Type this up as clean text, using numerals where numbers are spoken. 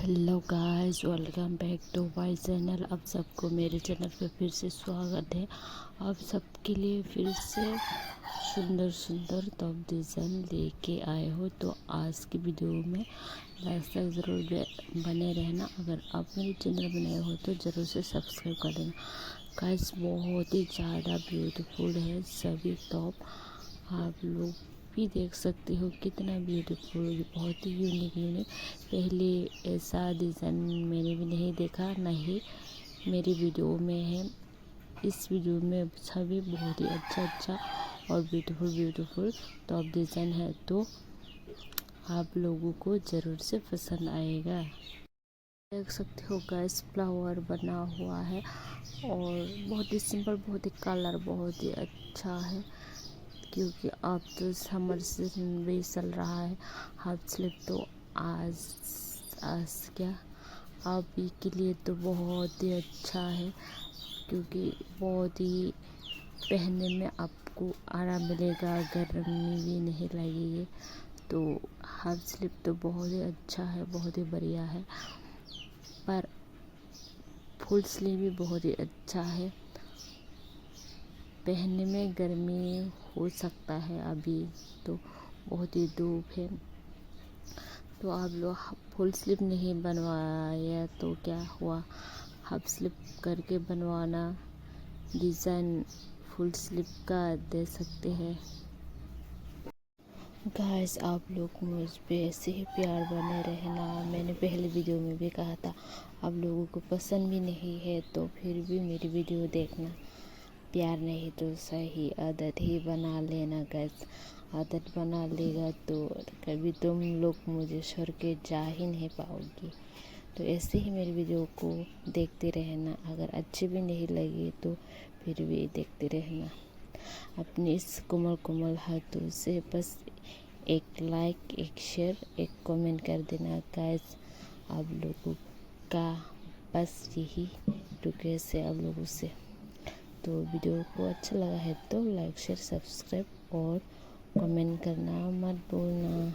Hello guys, welcome back to my channel. आप सबको मेरे चैनल पे फिर से स्वागत है। आप सबके लिए फिर से सुंदर सुंदर टॉप डिज़ाइन लेके आए हो। तो आज की वीडियो में लास्ट तक ज़रूर बने रहना। अगर आप मेरे चैनल पर नए हो तो ज़रूर से सब्सक्राइब कर लेना। गाइस बहुत ही ज़्यादा ब्यूटीफुल है सभी टॉप। आप लोग भी देख सकते हो कितना ब्यूटीफुल, बहुत ही यूनिक। पहले ऐसा डिज़ाइन मैंने भी नहीं देखा, ना ही मेरी वीडियो में है। इस वीडियो में सभी बहुत ही अच्छा और ब्यूटीफुल टॉप डिज़ाइन है, तो आप लोगों को ज़रूर से पसंद आएगा। देख सकते हो गाइस, फ्लावर बना हुआ है और बहुत ही सिंपल, बहुत ही कलर बहुत ही अच्छा है, क्योंकि अब तो समर सीजन भी चल रहा है। हाफ स्लीव तो आज क्या अभी के लिए तो बहुत ही अच्छा है, क्योंकि बहुत ही पहनने में आपको आराम मिलेगा, गर्मी भी नहीं लगेगी। तो हाफ स्लीव तो बहुत ही अच्छा है, बहुत ही बढ़िया है। पर फुल स्लीव भी बहुत ही अच्छा है, पहनने में गर्मी हो सकता है, अभी तो बहुत ही धूप है। तो आप लोग फुल स्लीव नहीं बनवाया तो क्या हुआ, हाफ स्लीव करके बनवाना। डिज़ाइन फुल स्लीव का दे सकते हैं। गाइस आप लोग मुझ पे ऐसे ही प्यार बने रहना। मैंने पहले वीडियो में भी कहा था, आप लोगों को पसंद भी नहीं है तो फिर भी मेरी वीडियो देखना। प्यार नहीं तो सही आदत ही बना लेना गाइस। आदत बना लेगा तो कभी तुम लोग मुझे छोड़ के जा ही नहीं पाओगी। तो ऐसे ही मेरी वीडियो को देखते रहना। अगर अच्छी भी नहीं लगी तो फिर भी देखते रहना। अपने इस कोमल हाथों से बस एक लाइक, एक शेयर, एक कमेंट कर देना गाइस। आप लोगों का बस यही रिक्वेस्ट है आप लोगों से। तो वीडियो को अच्छा लगा है तो लाइक, शेयर, सब्सक्राइब और कमेंट करना मत भूलना।